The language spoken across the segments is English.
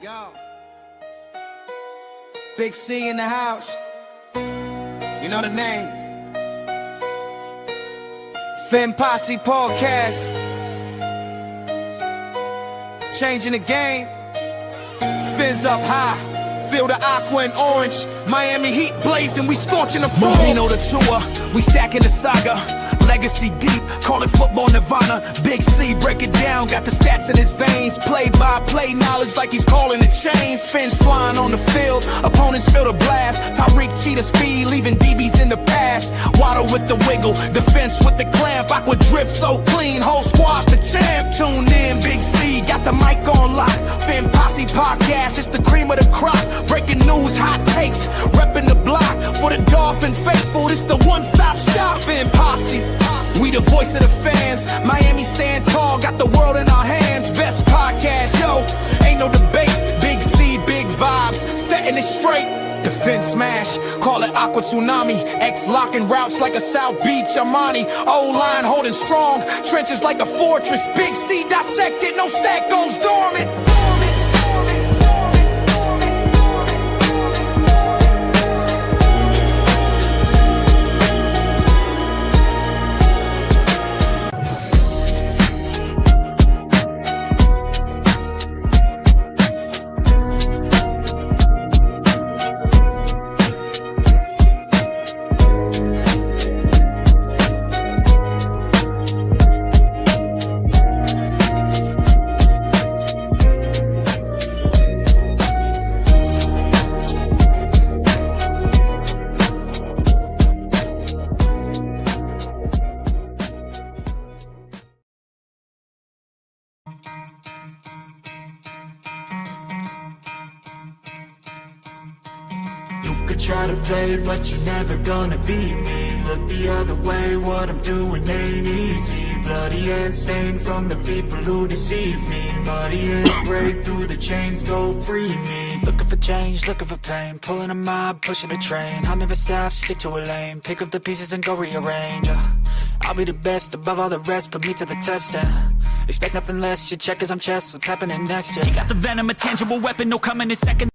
Yo, Big C in the house. You know the name. Fin Posse Podcast. Changing the game. Fins up high. Feel the aqua and orange. Miami heat blazing. We scorching the floor. Marino the tour. We stacking the saga. Legacy deep, call it football nirvana. Big C, break it down, got the stats in his veins. Play-by-play knowledge like he's calling the chains. Fins flying on the field, opponents feel the blast. Tyreek cheetah speed, leaving DBs in the past. Waddle with the wiggle, defense with the clamp. Aqua drip so clean, whole squash the champ. Tune in, Big C, got the mic on lock. Fin Posse Podcast, it's the cream of the crop. Breaking news, hot takes, repping the block. For the Dolphin faithful, it's the one-stop shop. Fin Posse. We the voice of the fans. Miami stand tall, got the world in our hands. Best podcast, yo, ain't no debate. Big C, big vibes, setting it straight. Defense smash, call it Aqua Tsunami. X locking routes like a South Beach Armani. O-line holding strong, trenches like a fortress. Big C dissected, no stack goes dormant. Try to play, but you're never gonna beat me. Look the other way, what I'm doing ain't easy. Bloody hands stained from the people who deceive me. Muddy hands break through the chains, go free me. Looking for change, looking for pain. Pulling a mob, pushing a train. I'll never stop, stick to a lane. Pick up the pieces and go rearrange. I'll be the best above all the rest, put me to the test and expect nothing less. You check as I'm chess, what's happening next? You got the venom, a tangible weapon, no coming in second.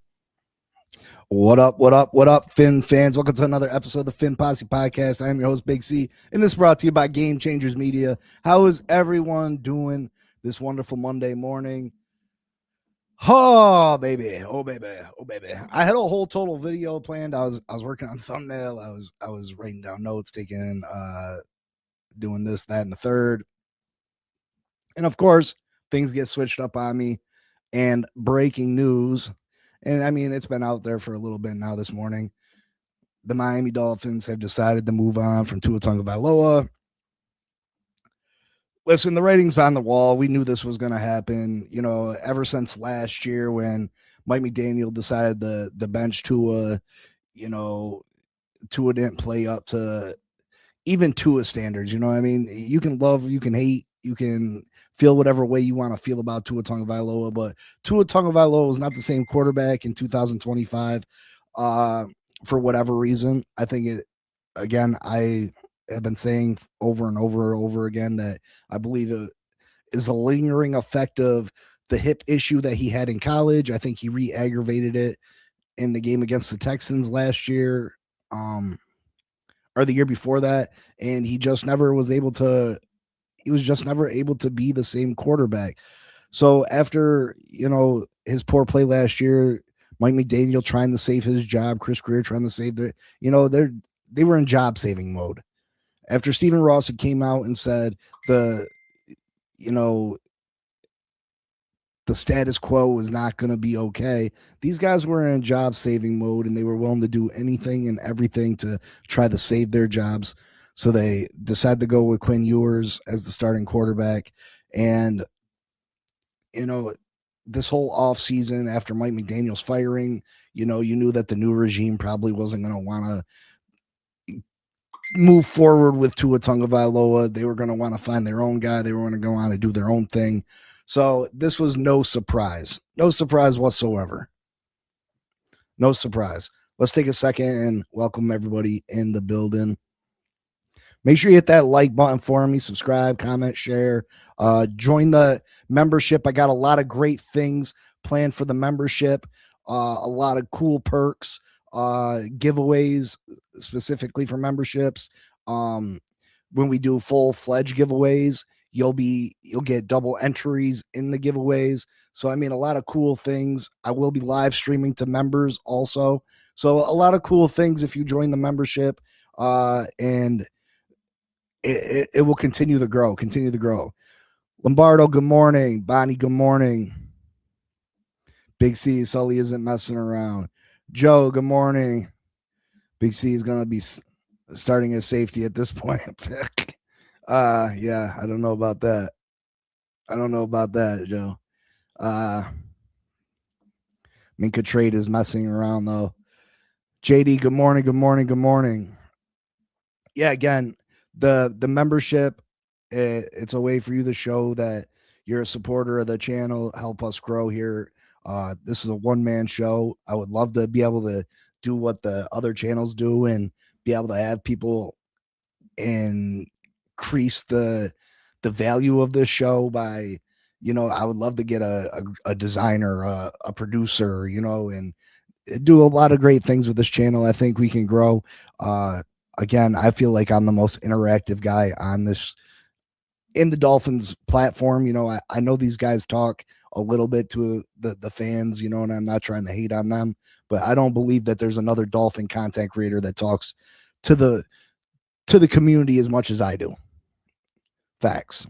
What up, Fin fans? Welcome to another episode of the Fin Posse Podcast. I am your host, Big C, and this is brought to you by Game Changers Media. How is everyone doing this wonderful Monday morning? Oh, baby. I had a whole total video planned. I was working on thumbnail. I was writing down notes, taking, doing this, that, and the third. And of course, things get switched up on me, and breaking news. And I mean, it's been out there for a little bit now this morning. The Miami Dolphins have decided to move on from Tua Tagovailoa. Listen, the writing's on the wall. We knew this was going to happen, you know, ever since last year when Mike McDaniel decided the bench Tua, you know, Tua didn't play up to even Tua standards. You know what I mean? You can love, you can hate, you can feel whatever way you want to feel about Tua Tagovailoa, but Tua Tagovailoa was not the same quarterback in 2025 for whatever reason. I think it, again, I have been saying over and over again that I believe it is a lingering effect of the hip issue that he had in college. I think he re-aggravated it in the game against the Texans last year or the year before that, and he just never was able to be the same quarterback. So after, you know, his poor play last year, Mike McDaniel trying to save his job, Chris GRIER trying to save their, you know, they were in job saving mode. After Stephen Ross had came out and said the status quo is not going to be okay, these guys were in job saving mode and they were willing to do anything and everything to try to save their jobs. So they decided to go with Quinn Ewers as the starting quarterback. And, you know, this whole offseason after Mike McDaniel's firing, you know, you knew that the new regime probably wasn't going to want to move forward with Tua Tagovailoa. They were going to want to find their own guy. They were going to go on and do their own thing. So this was no surprise whatsoever. No surprise. Let's take a second and welcome everybody in the building. Make sure you hit that like button for me, subscribe, comment, share, join the membership. I got a lot of great things planned for the membership. A lot of cool perks, giveaways specifically for memberships. When we do full-fledged giveaways, you'll get double entries in the giveaways. So I mean, a lot of cool things. I will be live streaming to members also. So a lot of cool things if you join the membership, and it will continue to grow. Lombardo, good morning. Bonnie, good morning. Big C, Sully isn't messing around. Joe, good morning. Big C is going to be starting as safety at this point. Yeah, I don't know about that. Joe. Minka Trade is messing around though. JD, good morning. Yeah, again, the membership, it's a way for you to show that you're a supporter of the channel, help us grow here. This is a one-man show. I would love to be able to do what the other channels do and be able to have people increase the value of this show by, I would love to get a designer, a producer, and do a lot of great things with this channel. I think we can grow. Again, I feel like I'm the most interactive guy on this in the Dolphins platform. I know these guys talk a little bit to the fans, and I'm not trying to hate on them, but I don't believe that there's another Dolphin content creator that talks to the community as much as I do. Facts.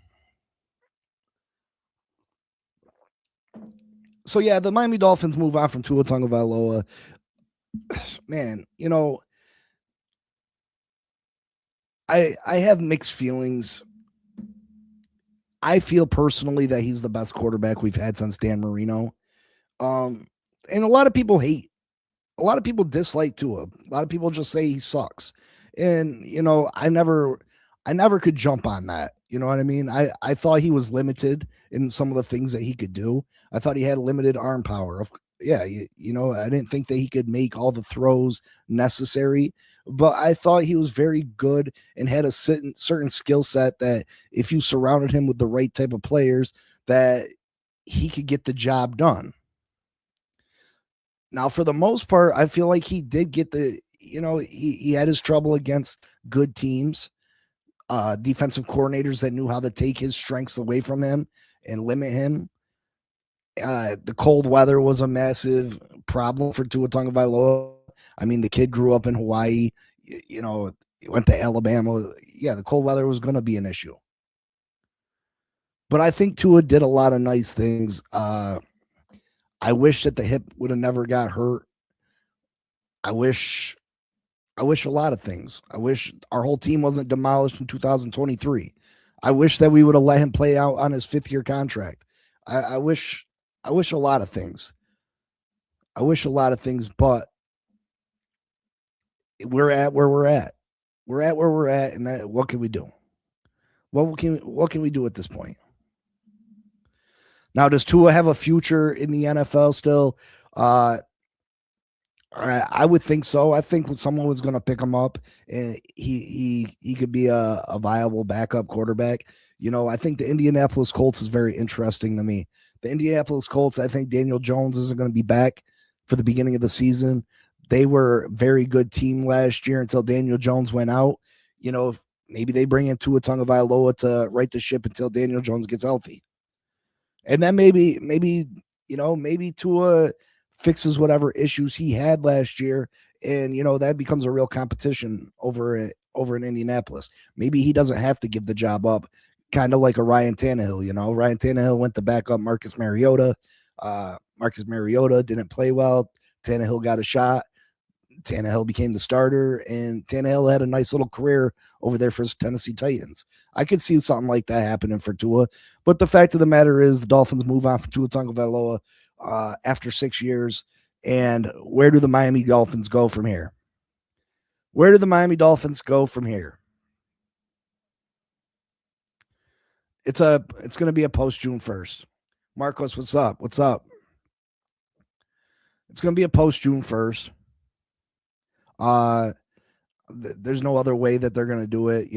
So yeah, the Miami Dolphins move on from Tua Tagovailoa. Man, I have mixed feelings. I feel personally that he's the best quarterback we've had since Dan Marino. And a lot of people hate. A lot of people dislike Tua. A lot of people just say he sucks. And, I never could jump on that. You know what I mean? I thought he was limited in some of the things that he could do. I thought he had limited arm power. I didn't think that he could make all the throws necessary, but I thought he was very good and had a certain skill set that if you surrounded him with the right type of players, that he could get the job done. Now, for the most part, I feel like he did get he had his trouble against good teams, defensive coordinators that knew how to take his strengths away from him and limit him. The cold weather was a massive problem for Tua Tagovailoa. I mean, the kid grew up in Hawaii, went to Alabama. Yeah, the cold weather was going to be an issue. But I think Tua did a lot of nice things. I wish that the hip would have never got hurt. I wish a lot of things. I wish our whole team wasn't demolished in 2023. I wish that we would have let him play out on his 5th-year contract. I wish a lot of things. But we're at where we're at. And what can we do? What can we do at this point? Now, does Tua have a future in the NFL still? I would think so. I think when someone was going to pick him up, he could be a viable backup quarterback. I think the Indianapolis Colts is very interesting to me. The Indianapolis Colts, I think Daniel Jones isn't going to be back for the beginning of the season. They were a very good team last year until Daniel Jones went out. If maybe they bring in Tua Tagovailoa to right the ship until Daniel Jones gets healthy. And then maybe Tua fixes whatever issues he had last year, and that becomes a real competition over in Indianapolis. Maybe he doesn't have to give the job up, kind of like a Ryan Tannehill. Ryan Tannehill went to back up Marcus Mariota. Marcus Mariota didn't play well. Tannehill got a shot. Tannehill became the starter, and Tannehill had a nice little career over there for his Tennessee Titans. I could see something like that happening for Tua, but the fact of the matter is the Dolphins move on from Tua Tagovailoa after 6 years, and where do the Miami Dolphins go from here? It's going to be a post June 1st. Marcos, what's up? It's going to be a post June 1st. There's no other way that they're going to do it.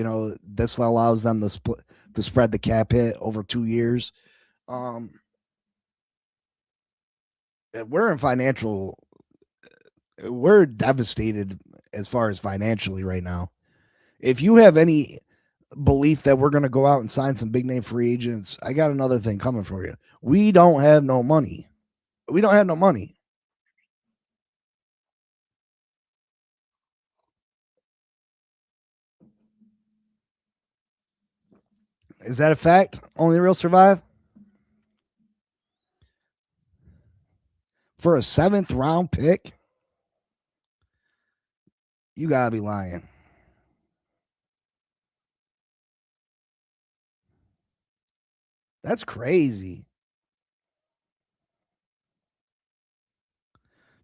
This allows them to spread the cap hit over 2 years. we're in financial. We're devastated as far as financially right now. If you have any belief that we're going to go out and sign some big name free agents, I got another thing coming for you. We don't have no money. We don't have no money. Is that a fact? Only the real survive? For a 7th round pick? You got to be lying. That's crazy.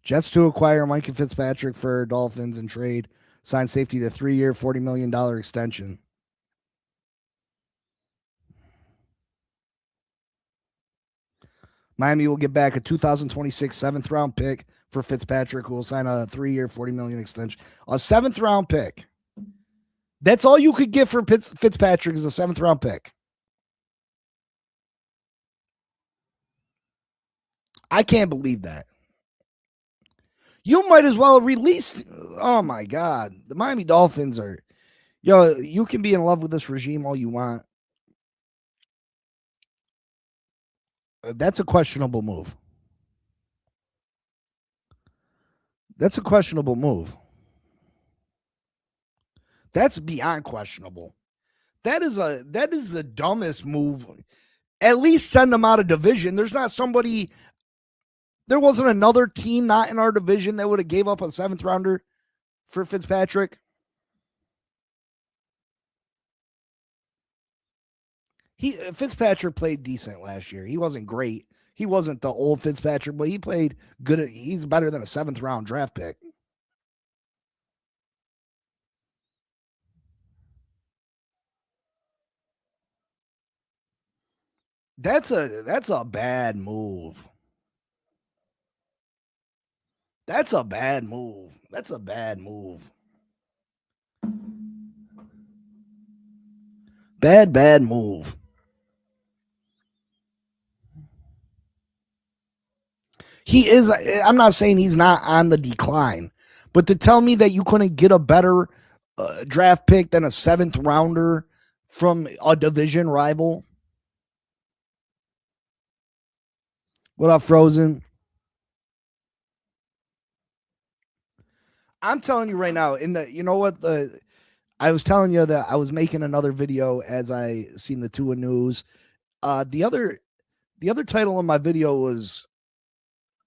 Jets to acquire Micah Fitzpatrick for Dolphins and trade. Sign safety to 3-year, $40 million extension. Miami will get back a 2026 7th round pick for Fitzpatrick, who will sign a 3-year, $40 million extension. A 7th round pick. That's all you could get for Fitzpatrick is a 7th round pick. I can't believe that. You might as well release. Oh my God. The Miami Dolphins are, you can be in love with this regime all you want. That's a questionable move. That's a questionable move. That's beyond questionable. That is the dumbest move. At least send them out of division. There wasn't another team not in our division that would have gave up a 7th rounder for Fitzpatrick. Fitzpatrick played decent last year. He wasn't great. He wasn't the old Fitzpatrick, but he played good. He's better than a 7th round draft pick. That's a bad move. That's a bad move. That's a bad move. Bad move. He is. I'm not saying he's not on the decline, but to tell me that you couldn't get a better draft pick than a 7th rounder from a division rival. What up, Frozen? I'm telling you right now, you know what, I was telling you that I was making another video as I seen the Tua news. The other title of my video was,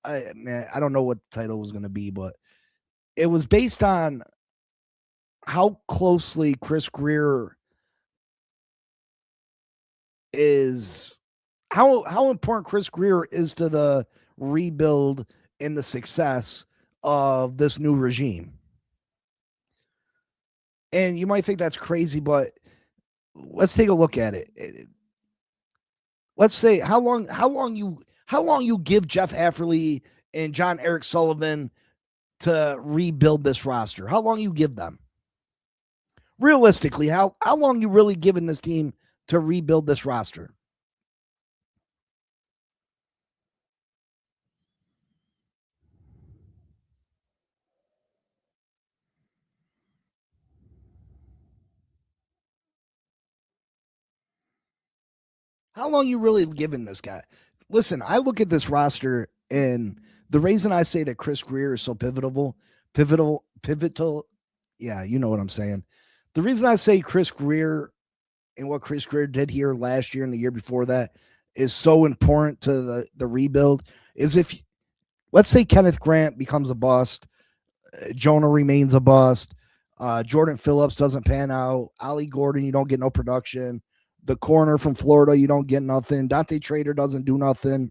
I don't know what the title was going to be, but it was based on how closely Chris Grier is, how important Chris Grier is to the rebuild and the success of this new regime. And you might think that's crazy, but let's take a look at it. Let's say how long you give Jeff Hafferly and John Eric Sullivan to rebuild this roster. How long you give them? Realistically, how long you really giving this team to rebuild this roster? How long you really giving this guy? Listen, I look at this roster, and the reason I say that Chris Grier is so pivotal. Yeah, you know what I'm saying. The reason I say Chris Grier and what Chris Grier did here last year and the year before that is so important to the rebuild is if, let's say Kenneth Grant becomes a bust, Jonah remains a bust, Jordan Phillips doesn't pan out, Ollie Gordon, you don't get no production, the corner from Florida, you don't get nothing, Dante Trader doesn't do nothing.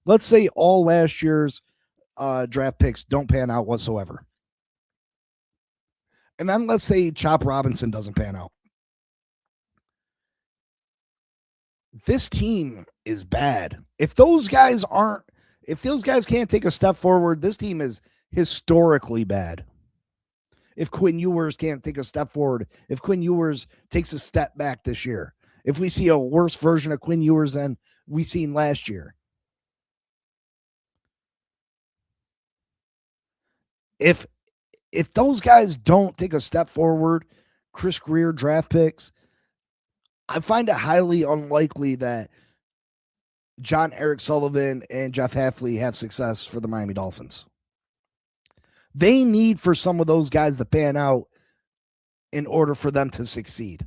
Let's say all last year's draft picks don't pan out whatsoever. And then let's say Chop Robinson doesn't pan out. This team is bad. If those guys can't take a step forward, this team is historically bad. If Quinn Ewers can't take a step forward, if Quinn Ewers takes a step back this year, if we see a worse version of Quinn Ewers than we seen last year. If those guys don't take a step forward, Chris Greer draft picks, I find it highly unlikely that John Eric Sullivan and Jeff Hafley have success for the Miami Dolphins. They need for some of those guys to pan out in order for them to succeed.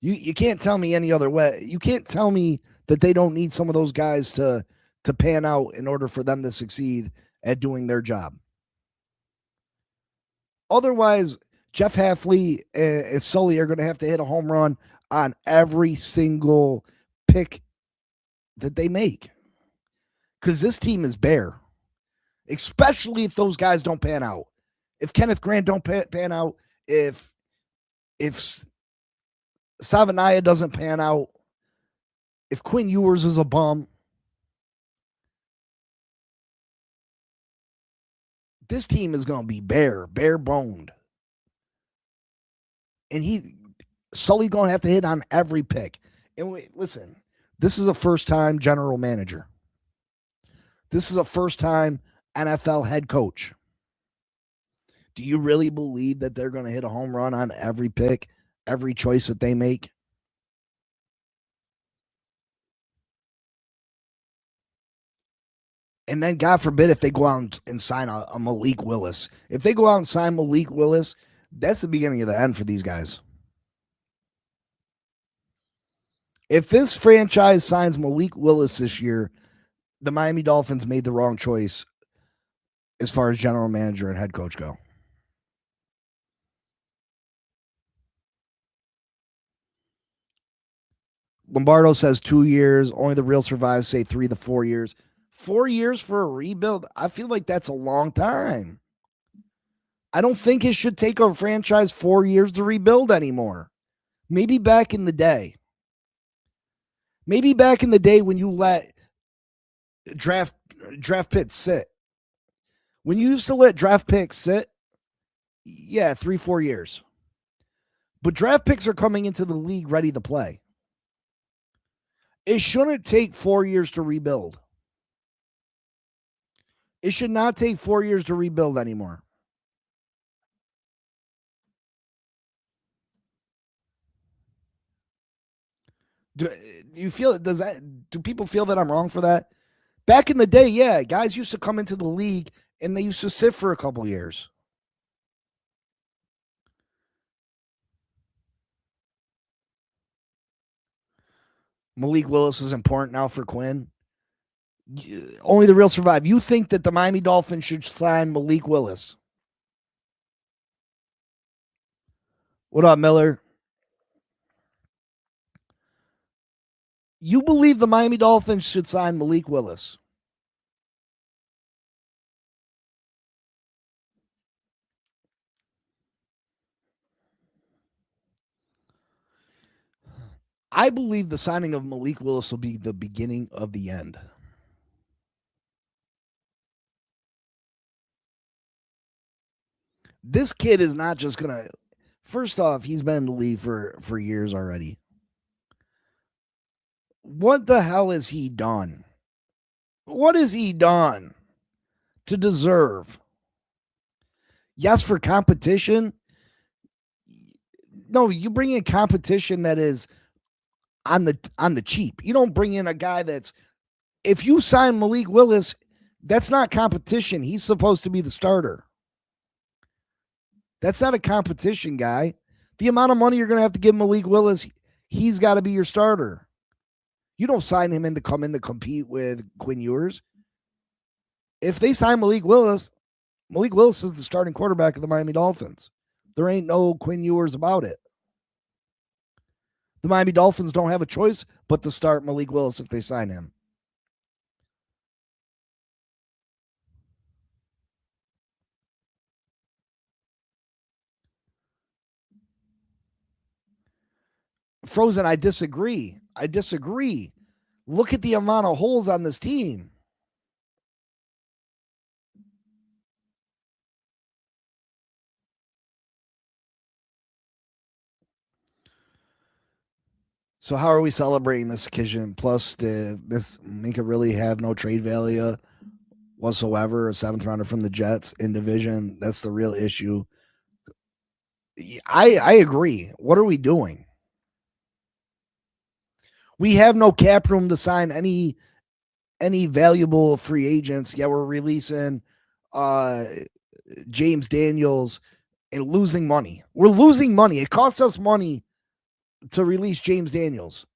You can't tell me any other way. You can't tell me that they don't need some of those guys to pan out in order for them to succeed at doing their job. Otherwise, Jeff Hafley and Sully are going to have to hit a home run on every single pick that they make. Because this team is bare. Especially if those guys don't pan out. If Kenneth Grant don't pan out, if Savanaya doesn't pan out, if Quinn Ewers is a bum, this team is going to be bare boned. And Sully's going to have to hit on every pick. And listen, this is a first-time general manager. This is a first-time NFL head coach. Do you really believe that they're going to hit a home run on every pick, every choice that they make? And then, God forbid, if they go out and sign a Malik Willis. If they go out and sign Malik Willis, that's the beginning of the end for these guys. If this franchise signs Malik Willis this year, the Miami Dolphins made the wrong choice as far as general manager and head coach go. Lombardo says 2 years. Only the real survive say 3 to 4 years. 4 years for a rebuild? I feel like that's a long time. I don't think it should take a franchise 4 years to rebuild anymore. Maybe back in the day. Maybe back in the day when you let draft picks sit. When you used to let draft picks sit, yeah, 3-4 years. But draft picks are coming into the league ready to play. It shouldn't take 4 years to rebuild. It should not take 4 years to rebuild anymore. Do people feel that I'm wrong for that? Back in the day, yeah, guys used to come into the league and they used to sit for a couple years. Malik Willis is important now for Quinn. Only the real survive. You think that the Miami Dolphins should sign Malik Willis? What up, Miller? You believe the Miami Dolphins should sign Malik Willis? I believe the signing of Malik Willis will be the beginning of the end. This kid is not just going to... First off, he's been in the league for years already. What the hell has he done? What has he done to deserve? Yes, for competition. No, you bring in competition that is on the cheap. You don't bring in a guy that's... If you sign Malik Willis, that's not competition. He's supposed to be the starter. That's not a competition guy. The amount of money you're going to have to give Malik Willis, he's got to be your starter. You don't sign him in to come in to compete with Quinn Ewers. If they sign Malik Willis is the starting quarterback of the Miami Dolphins. There ain't no Quinn Ewers about it. The Miami Dolphins don't have a choice but to start Malik Willis if they sign him. Frozen, I disagree. Look at the amount of holes on this team. So how are we celebrating this occasion? Plus, to make it really have no trade value? whatsoever. A 7th rounder from the Jets in division. That's the real issue. I agree. What are we doing? We have no cap room to sign any valuable free agents. Yeah, we're releasing James Daniels and losing money. We're losing money. It costs us money to release James Daniels,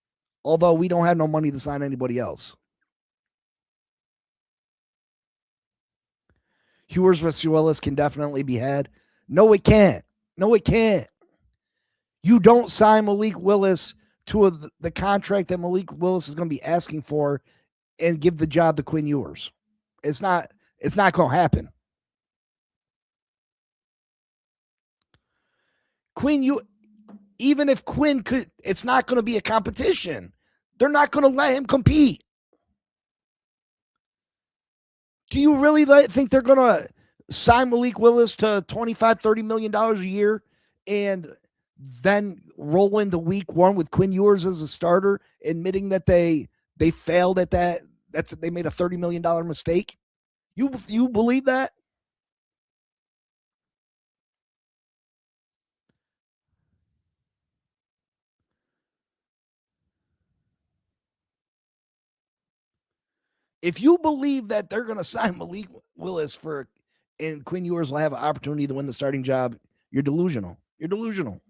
although we don't have no money to sign anybody else. Hewers versus Willis can definitely be had. No, it can't. No, it can't. You don't sign Malik Willis to the contract that Malik Willis is going to be asking for and give the job to Quinn Ewers. It's not going to happen. Even if Quinn could, it's not going to be a competition. They're not going to let him compete. Do you really think they're going to sign Malik Willis to $25, $30 million a year and then roll into week one with Quinn Ewers as a starter, admitting that they failed at that they made a $30 million mistake? You believe that? If you believe that they're going to sign Malik Willis and Quinn Ewers will have an opportunity to win the starting job, you're delusional. You're delusional.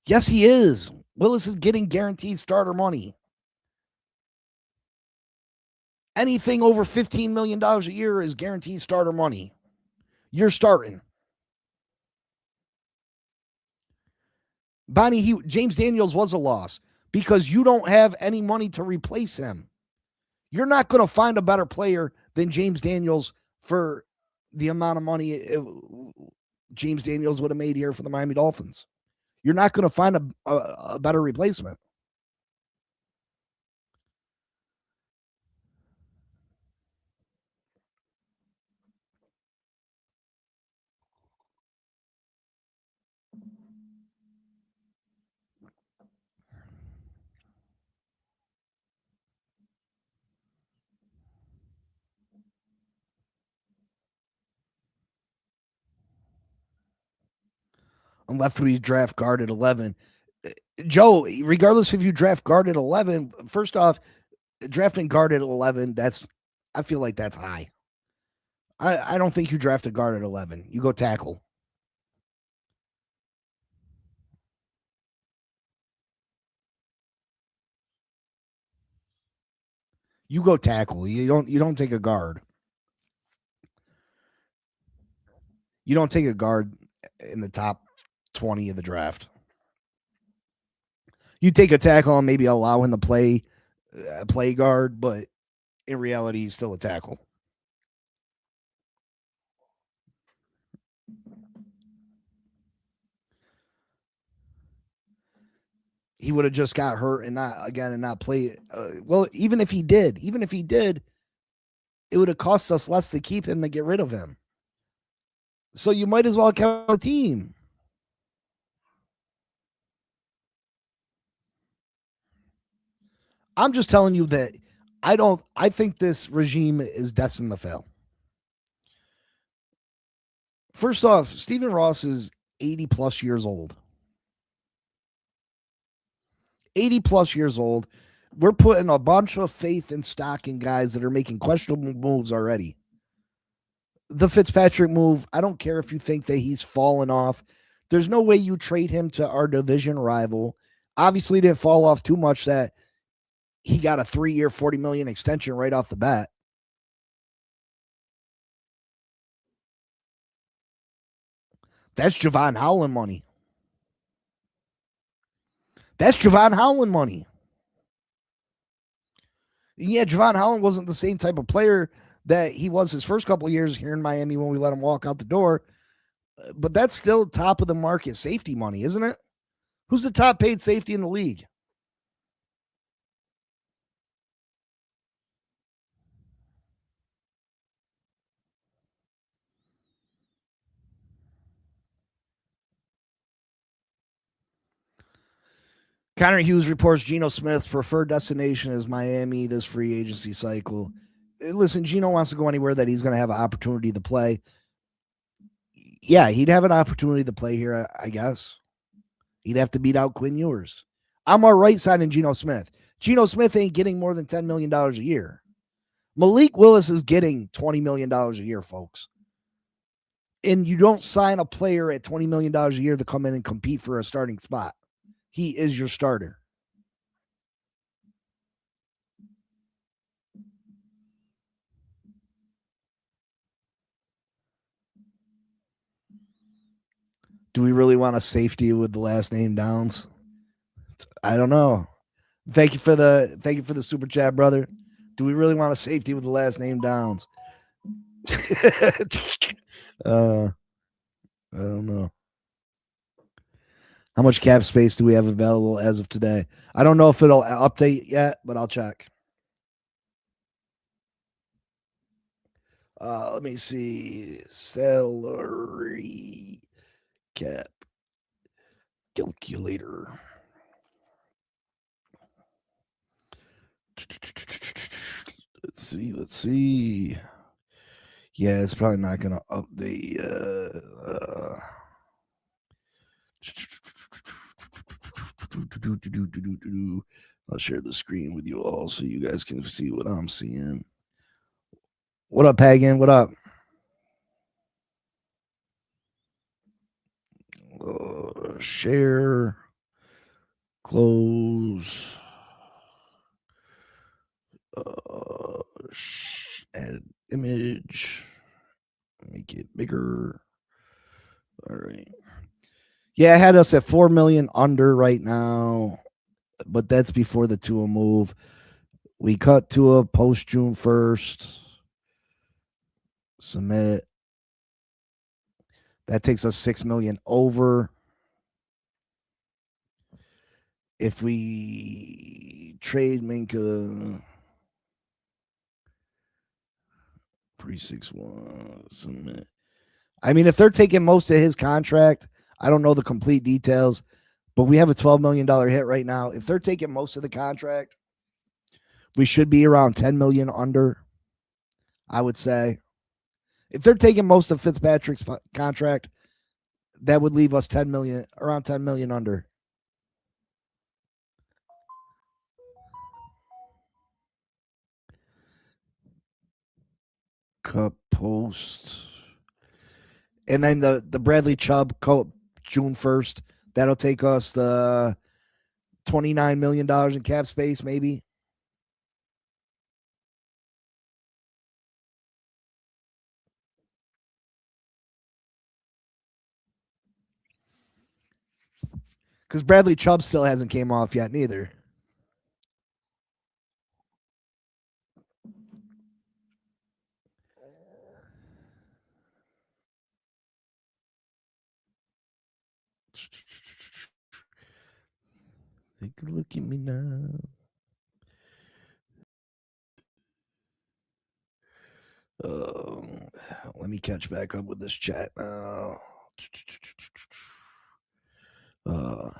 Yes, he is. Willis is getting guaranteed starter money. Anything over $15 million a year is guaranteed starter money. You're starting. Bonnie, James Daniels was a loss because you don't have any money to replace him. You're not going to find a better player than James Daniels for the amount of money James Daniels would have made here for the Miami Dolphins. You're not going to find a better replacement. Unless we draft guard at 11. Joe, regardless if you draft guard at 11, first off, drafting guard at 11, I feel like that's high. I don't think you draft a guard at 11. You go tackle. You go tackle. You don't take a guard. You don't take a guard in the top 20 of the draft. You take a tackle and maybe allow him to play guard, but in reality, he's still a tackle. He would have just got hurt and not play. Well, even if he did, it would have cost us less to keep him than get rid of him. So you might as well count the team. I'm just telling you that I think this regime is destined to fail. First off, Stephen Ross is 80 plus years old. 80 plus years old. We're putting a bunch of faith and stock in guys that are making questionable moves already. The Fitzpatrick move, I don't care if you think that he's fallen off. There's no way you trade him to our division rival. Obviously, didn't fall off too much that he got a 3-year, $40 million extension right off the bat. That's Javon Howland money. That's Javon Howland money. Yeah, Javon Howland wasn't the same type of player that he was his first couple of years here in Miami when we let him walk out the door. But that's still top of the market safety money, isn't it? Who's the top paid safety in the league? Connor Hughes reports Geno Smith's preferred destination is Miami this free agency cycle. Listen, Geno wants to go anywhere that he's going to have an opportunity to play. Yeah, he'd have an opportunity to play here, I guess. He'd have to beat out Quinn Ewers. I'm all right signing Geno Smith. Geno Smith ain't getting more than $10 million a year. Malik Willis is getting $20 million a year, folks. And you don't sign a player at $20 million a year to come in and compete for a starting spot. He is your starter. Do we really want a safety with the last name Downs? I don't know. Thank you for the super chat, brother. Do we really want a safety with the last name Downs? I don't know. How much cap space do we have available as of today? I don't know if it'll update yet, but I'll check. Let me see. Salary cap calculator. Let's see. Yeah, it's probably not going to update. I'll share the screen with you all so you guys can see what I'm seeing. What up, Pagan? What up? Share. Close. Add image. Make it bigger. All right. Yeah, I had us at 4 million under right now, but that's before the Tua move. We cut Tua post June 1st. Submit. That takes us 6 million over. If we trade Minka 361 submit. I mean, if they're taking most of his contract, I don't know the complete details, but we have a $12 million hit right now. If they're taking most of the contract, we should be around 10 million under, I would say. If they're taking most of Fitzpatrick's contract, that would leave us 10 million, around 10 million under. Cut post. And then the Bradley Chubb June 1st. That'll take us the $29 million in cap space, maybe. Because Bradley Chubb still hasn't came off yet, neither. Take a look at me now. Let me catch back up with this chat now. All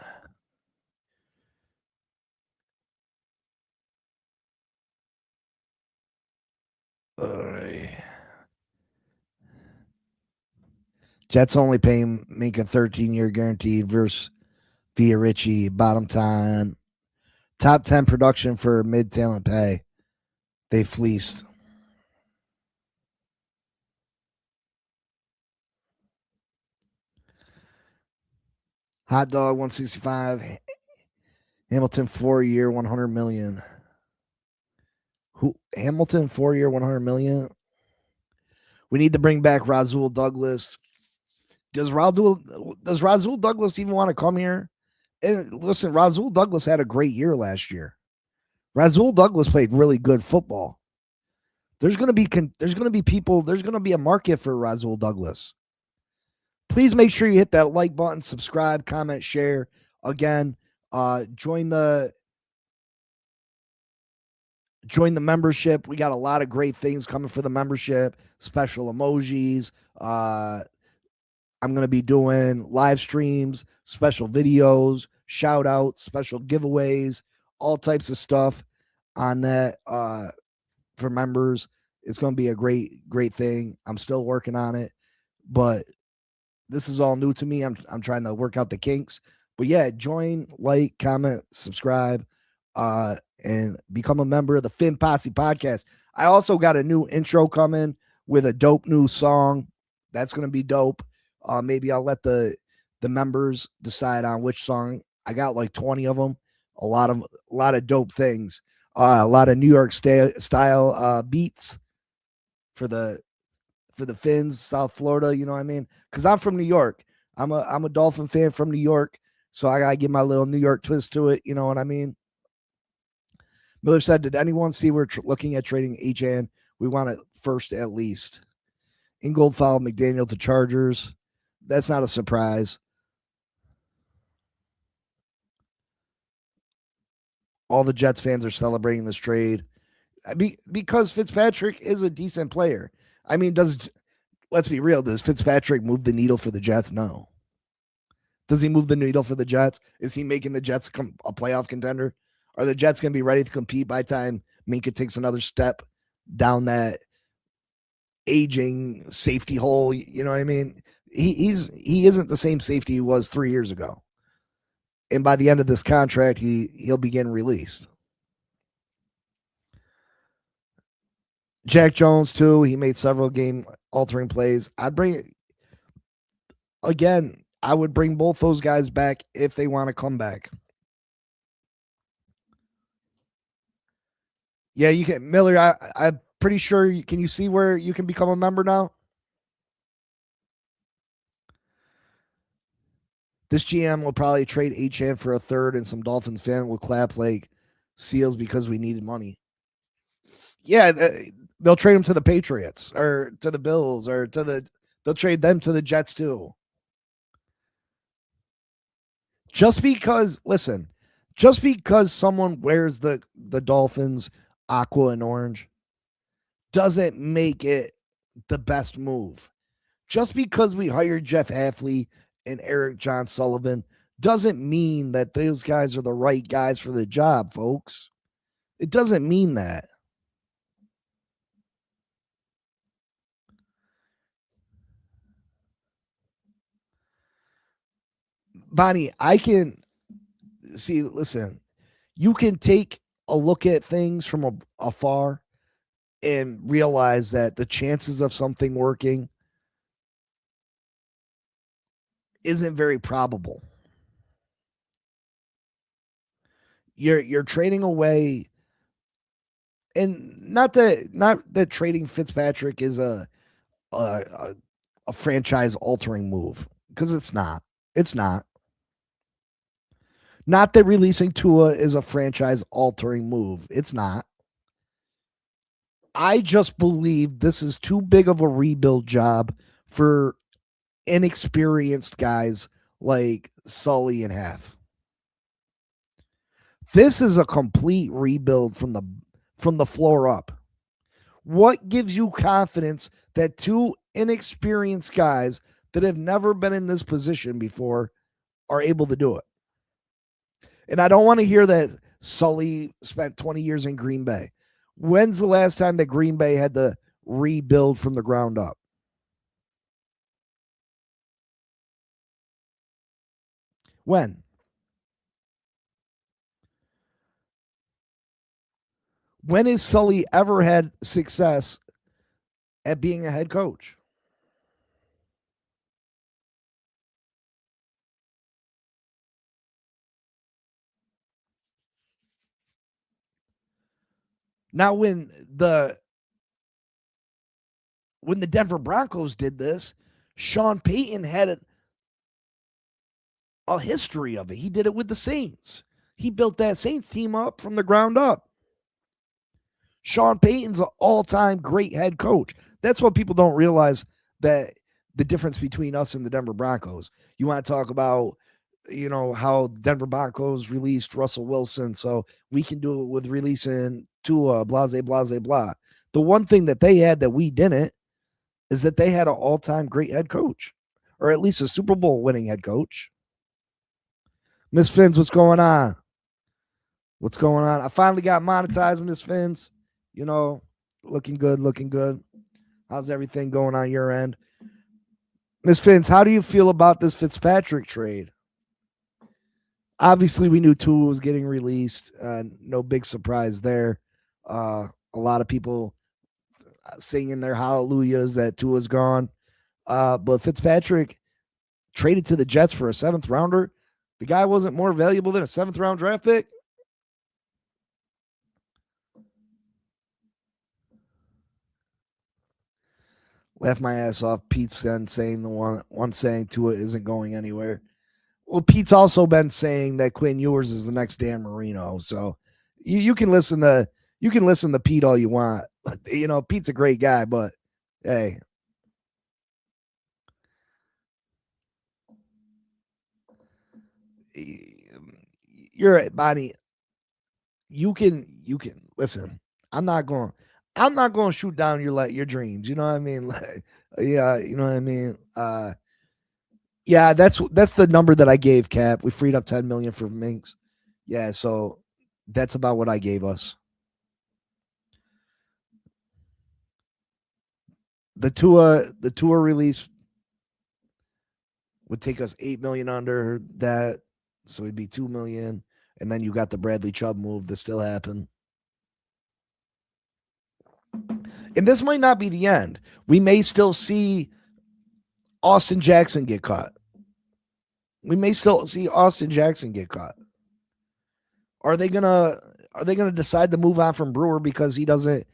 right. Jets only paying make a 13-year guaranteed versus via Richie, bottom 10. Top 10 production for mid-talent pay. They fleeced. Hot dog 165. Hamilton 4-year 100 million. Who Hamilton 4-year 100 million? We need to bring back Rasul Douglas. Does Rasul Douglas even want to come here? And listen, Rasul Douglas had a great year last year. Rasul Douglas played really good football. There's going to be people, there's going to be a market for Rasul Douglas. Please make sure you hit that like button, subscribe, comment, share. Again, join the membership. We got a lot of great things coming for the membership, special emojis. I'm going to be doing live streams, special videos, shout outs, special giveaways, all types of stuff on that for members. It's going to be a great thing. I'm still working on it, but this is all new to me. I'm trying to work out the kinks. But yeah, join, like, comment, subscribe, and become a member of the Finn Posse podcast. I also got a new intro coming with a dope new song. That's going to be dope. Maybe I'll let the members decide on which song. I got like 20 of them. A lot of dope things. A lot of New York style beats for the Finns, South Florida. You know what I mean? Because I'm from New York. I'm a Dolphin fan from New York, so I gotta give my little New York twist to it. You know what I mean? Miller said, "Did anyone see we're looking at trading HN? We want it first at least." Ingold followed McDaniel to Chargers. That's not a surprise. All the Jets fans are celebrating this trade because Fitzpatrick is a decent player. I mean, let's be real, does Fitzpatrick move the needle for the Jets? No. Does he move the needle for the Jets? Is he making the Jets a playoff contender? Are the Jets going to be ready to compete by the time Minka takes another step down that aging safety hole? You know what I mean? He isn't the same safety he was 3 years ago. And by the end of this contract, he'll begin released. Jack Jones, too. He made several game-altering plays. I would bring both those guys back if they want to come back. Yeah, you can. Miller, I'm pretty sure. Can you see where you can become a member now? This GM will probably trade HN for a third, and some Dolphins fan will clap like seals because we needed money. Yeah, they'll trade him to the Patriots or to the Bills or they'll trade them to the Jets too. Just because someone wears the Dolphins aqua and orange doesn't make it the best move. Just because we hired Jeff Hafley and Eric John Sullivan doesn't mean that those guys are the right guys for the job, folks. It doesn't mean that. Bonnie, I can see, listen, you can take a look at things from afar and realize that the chances of something working isn't very probable. You're trading away, and not that trading Fitzpatrick is a franchise altering move, because it's not. It's not. Not that releasing Tua is a franchise altering move. It's not. I just believe this is too big of a rebuild job for inexperienced guys like Sully and Half. This is a complete rebuild from the floor up. What gives you confidence that two inexperienced guys that have never been in this position before are able to do it? And I don't want to hear that Sully spent 20 years in Green Bay. When's the last time that Green Bay had to rebuild from the ground up? When? When has Sully ever had success at being a head coach? Now, when the Denver Broncos did this, Sean Payton had a history of it. He did it with the Saints. He built that Saints team up from the ground up. Sean Payton's an all-time great head coach. That's what people don't realize, that the difference between us and the Denver Broncos. You want to talk about, how Denver Broncos released Russell Wilson, so we can do it with releasing Tua, blah, blah, blah, blah. The one thing that they had that we didn't is that they had an all-time great head coach, or at least a Super Bowl winning head coach. Miss Fins, what's going on? What's going on? I finally got monetized, Miss Fins. You know, looking good, looking good. How's everything going on your end? Miss Fins, how do you feel about this Fitzpatrick trade? Obviously, we knew Tua was getting released. No big surprise there. A lot of people singing their hallelujahs that Tua's gone. But Fitzpatrick traded to the Jets for a 7th rounder. The guy wasn't more valuable than a 7th round draft pick. Laughed my ass off. Pete's then saying the one saying Tua isn't going anywhere. Well, Pete's also been saying that Quinn Ewers is the next Dan Marino. So you can listen to Pete all you want. You know, Pete's a great guy, but hey. You're right, Bonnie. You can listen. I'm not going to shoot down your dreams. You know what I mean? Like, yeah, you know what I mean? Yeah, that's the number that I gave Cap. We freed up 10 million for Minks. Yeah, so that's about what I gave us. The Tua release would take us 8 million under that, so it'd be 2 million. And then you got the Bradley Chubb move that still happened. And this might not be the end. We may still see Austin Jackson get caught. We may still see Austin Jackson get caught. Are they gonna decide to move on from Brewer because he doesn't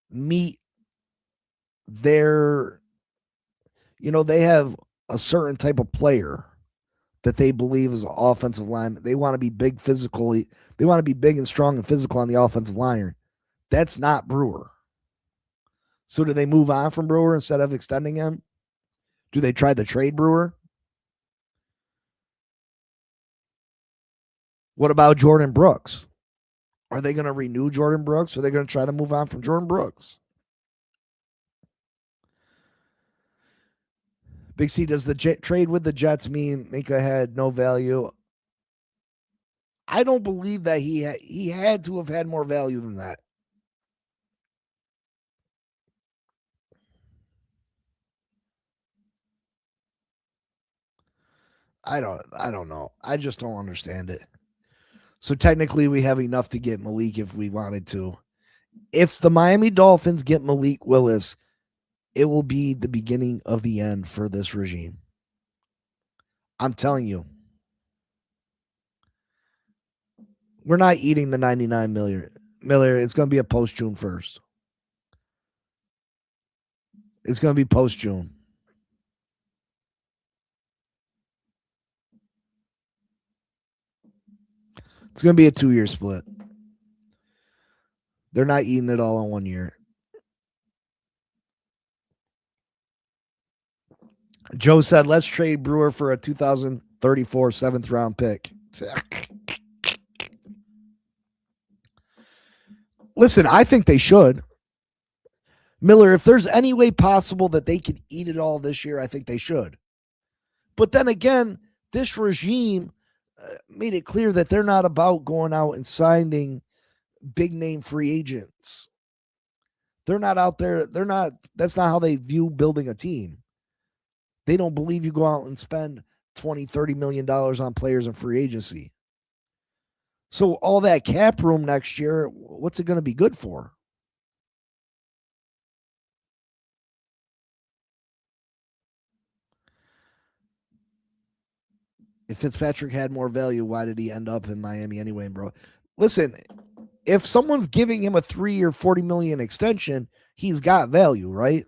meet their, they have a certain type of player that they believe is an offensive line. They want to be big physically. They want to be big and strong and physical on the offensive line. That's not Brewer. So do they move on from Brewer instead of extending him? Do they try to trade Brewer? What about Jordan Brooks? Are they going to renew Jordan Brooks? Or are they going to try to move on from Jordan Brooks? Big C, does the trade with the Jets mean Minka had no value? I don't believe that he had to have had more value than that. I don't know. I just don't understand it. So technically we have enough to get Malik if we wanted to. If the Miami Dolphins get Malik Willis, it will be the beginning of the end for this regime. I'm telling you. We're not eating the 99 million. It's going to be a post June 1st. It's going to be post June. It's going to be a 2-year split. They're not eating it all in 1 year. Joe said, let's trade Brewer for a 2034 7th round pick. Listen, I think they should. Miller, if there's any way possible that they could eat it all this year, I think they should. But then again, this regime made it clear that they're not about going out and signing big name free agents. They're not out there. That's not how they view building a team. They don't believe you go out and spend $20-30 million on players in free agency. So all that cap room next year, what's it going to be good for? If Fitzpatrick had more value, why did he end up in Miami anyway, bro? Listen, if someone's giving him a 3-year, $40 million extension, he's got value, right?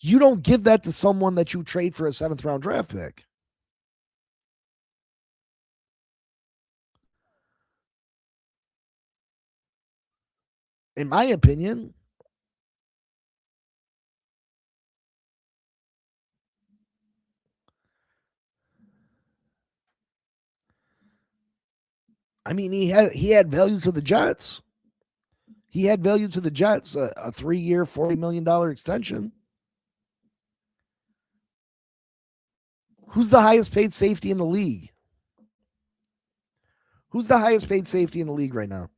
You don't give that to someone that you trade for a 7th round draft pick. In my opinion. I mean, he had value to the Jets. He had value to the Jets, a 3-year, $40 million extension. Who's the highest paid safety in the league? Who's the highest paid safety in the league right now?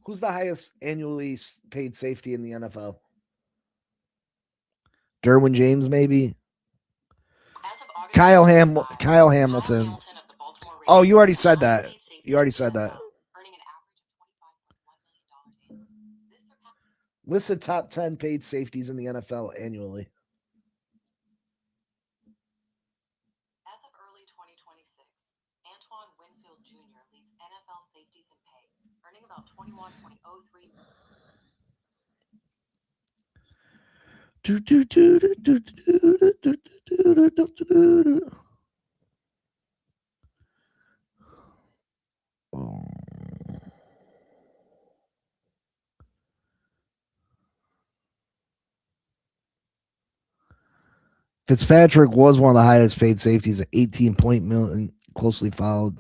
Who's the highest annually paid safety in the NFL? Derwin James, maybe. Kyle Hamilton. Oh, you already said that. You already said that. List the top 10 paid safeties in the NFL annually. As of early 2026, Antoine Winfield Jr. leads NFL safeties in pay, earning about $21.03 Fitzpatrick was one of the highest paid safeties at 18 million, closely followed.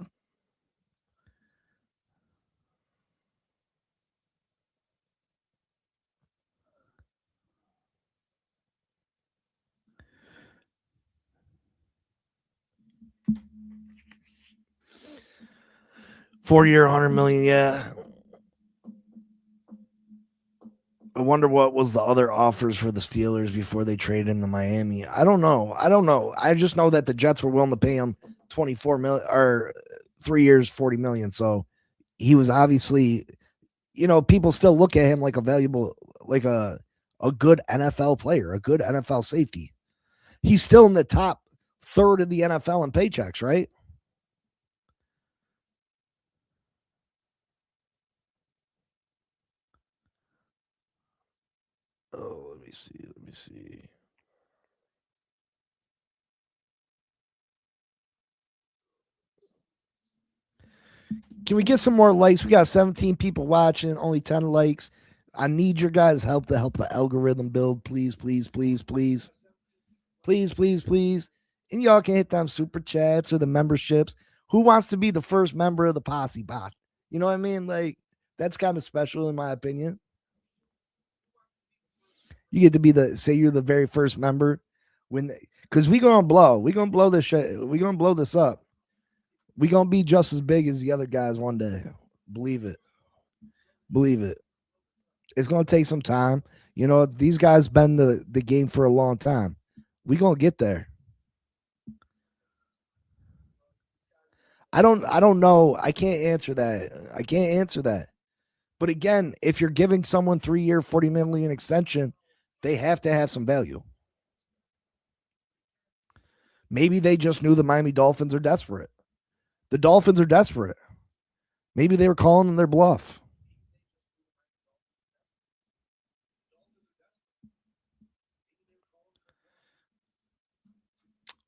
Four-year, 100 million. Yeah. I wonder what was the other offers for the Steelers before they traded him to Miami. I don't know. I just know that the Jets were willing to pay him 24 million or 3 years, 40 million. So he was obviously, people still look at him like a valuable, like a good NFL player, a good NFL safety. He's still in the top third of the NFL in paychecks, right? Oh, let me see. Can we get some more likes? We got 17 people watching, only 10 likes. I need your guys' help to help the algorithm build. Please, please, please, please. Please, please, please. And y'all can hit them super chats or the memberships. Who wants to be the first member of the posse bot? You know what I mean? Like, that's kind of special in my opinion. You get to be you're the very first member because we gonna blow this shit. We gonna blow this up. We gonna be just as big as the other guys one day. Believe it. It's gonna take some time. These guys been the game for a long time. We gonna get there. I don't know. I can't answer that. But again, if you're giving someone 3-year, $40 million extension, they have to have some value. Maybe they just knew the Miami Dolphins are desperate. The Dolphins are desperate. Maybe they were calling them their bluff.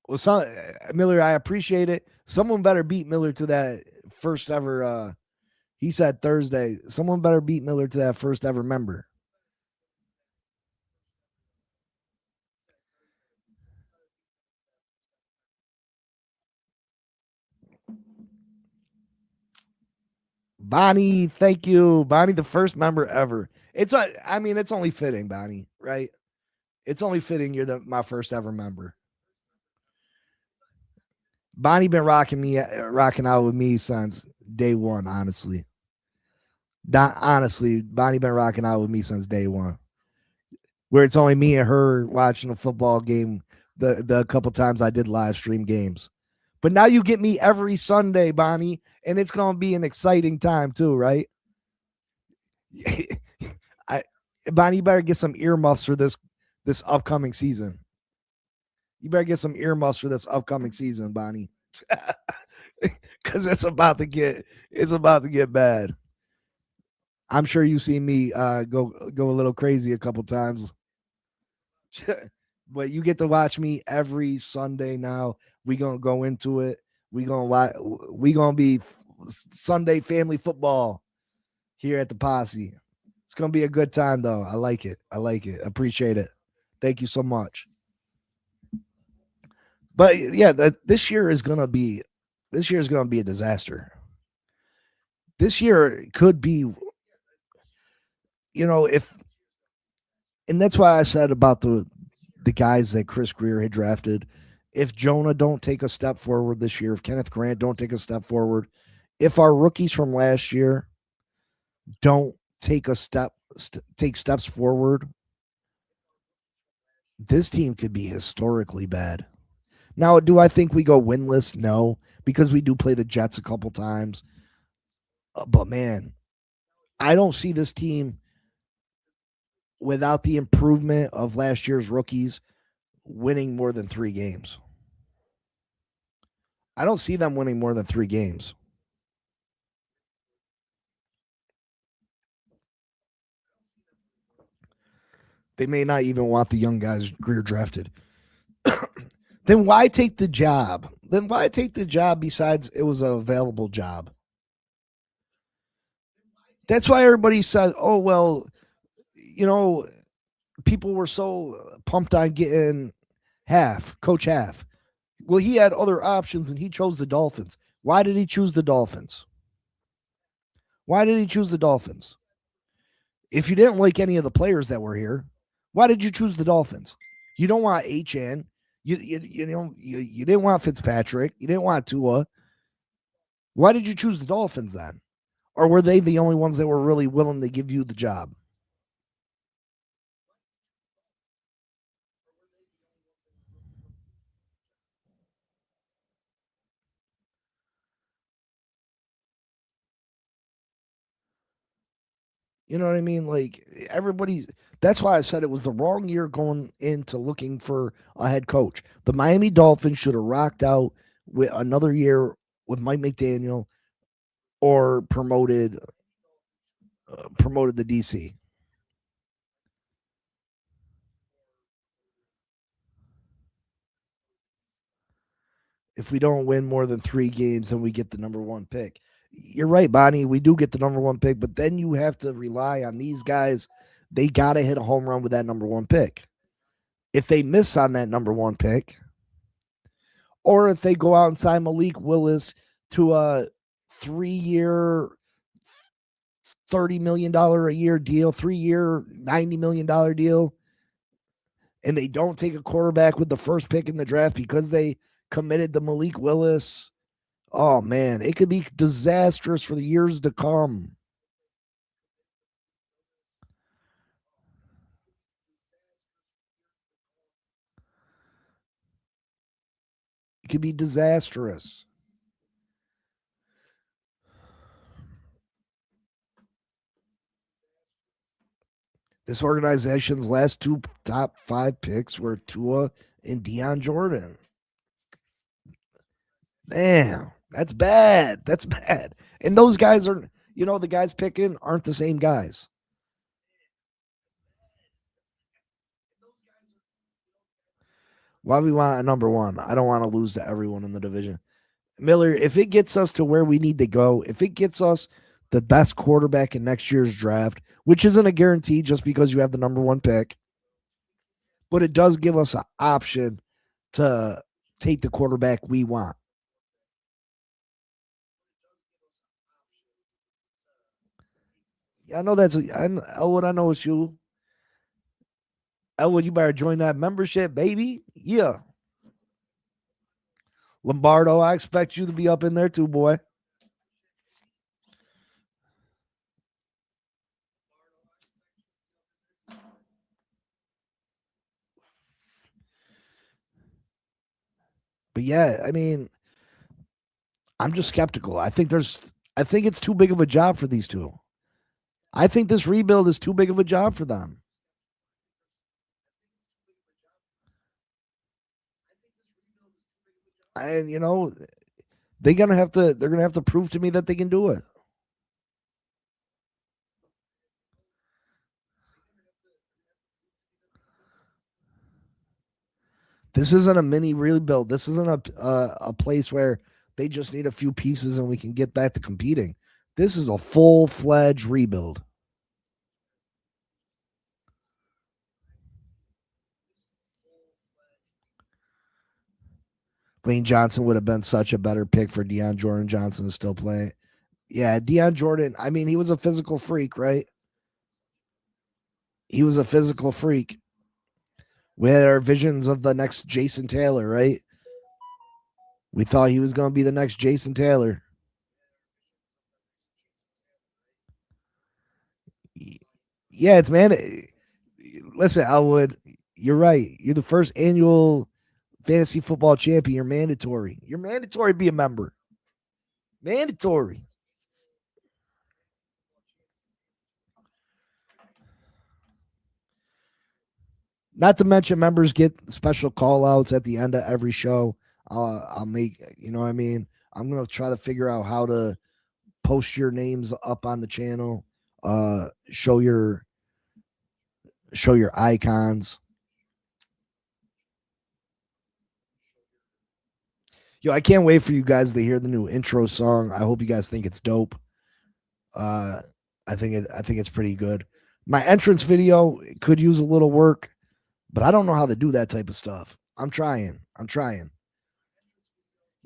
Well, Miller, I appreciate it. Someone better beat Miller to that first ever. He said Thursday. Someone better beat Miller to that first ever member. Bonnie, thank you. Bonnie, the first member ever. It's only fitting, Bonnie, right? It's only fitting you're my first ever member. Bonnie been rocking out with me since day one, honestly. Bonnie been rocking out with me since day one. Where it's only me and her watching a football game the couple times I did live stream games. But now you get me every Sunday, Bonnie, and it's going to be an exciting time too, right? Bonnie, you better get some earmuffs for this upcoming season. You better get some earmuffs for this upcoming season, Bonnie. Because it's about to get bad. I'm sure you've seen me go a little crazy a couple times. But you get to watch me every Sunday now. We gonna go into it. We gonna be Sunday family football here at the Posse. It's gonna be a good time though. I like it. Appreciate it. Thank you so much. But yeah, this year is gonna be This year is going to be a disaster. This year could be, if, and that's why I said about the guys that Chris Greer had drafted. If Jonah don't take a step forward this year, if Kenneth Grant don't take a step forward, if our rookies from last year don't take take steps forward, this team could be historically bad. Now, do I think we go winless? No, because we do play the Jets a couple times. But man, I don't see this team without the improvement of last year's rookies winning more than 3 games. I don't see them winning more than 3 games. They may not even want the young guys Greer drafted. Then why take the job? Besides it was an available job? That's why everybody says, oh, well, people were so pumped on getting Coach Half. Well, he had other options and he chose the Dolphins. Why did he choose the Dolphins? If you didn't like any of the players that were here, why did you choose the Dolphins? You don't want HN. You didn't want Fitzpatrick. You didn't want Tua. Why did you choose the Dolphins then? Or were they the only ones that were really willing to give you the job? You know what I mean? Like that's why I said it was the wrong year going into looking for a head coach. The Miami Dolphins should have rocked out with another year with Mike McDaniel or promoted the DC. If we don't win more than 3 games, then we get the number 1 pick. You're right, Bonnie. We do get the number 1 pick, but then you have to rely on these guys. They got to hit a home run with that number 1 pick. If they miss on that number 1 pick, or if they go out and sign Malik Willis to a 3-year, $30 million a year deal, 3-year, $90 million deal, and they don't take a quarterback with the first pick in the draft because they committed to Malik Willis, oh man, it could be disastrous for the years to come. It could be disastrous. This organization's last 2 top 5 picks were Tua and Deion Jordan. Damn, that's bad. And those guys are, the guys picking aren't the same guys. Why we want a number 1? I don't want to lose to everyone in the division. Miller, if it gets us to where we need to go, if it gets us the best quarterback in next year's draft, which isn't a guarantee just because you have the number 1 pick, but it does give us an option to take the quarterback we want. I know Elwood, I know it's you. Elwood, you better join that membership, baby. Yeah. Lombardo, I expect you to be up in there too, boy. But yeah, I mean, I'm just skeptical. I think it's too big of a job for these two. I think this rebuild is too big of a job for them. And they're gonna have to prove to me that they can do it. This isn't a mini rebuild. This isn't a place where they just need a few pieces and we can get back to competing. This is a full-fledged rebuild. Lane Johnson would have been such a better pick for Deion Jordan Johnson to still play. Yeah, Deion Jordan, I mean, he was a physical freak, right? He was a physical freak. We had our visions of the next Jason Taylor, right? We thought he was going to be the next Jason Taylor. Yeah, it's man. Listen, Elwood, you're right. You're the first annual fantasy football champion. You're mandatory. You're mandatory to be a member. Mandatory. Not to mention, members get special call outs at the end of every show. I'll make, you know what I mean? I'm going to try to figure out how to post your names up on the channel, show your icons. Yo, I can't wait for you guys to hear the new intro song. I hope you guys think it's dope. I think it's pretty good. My entrance video could use a little work, but I don't know how to do that type of stuff. I'm trying.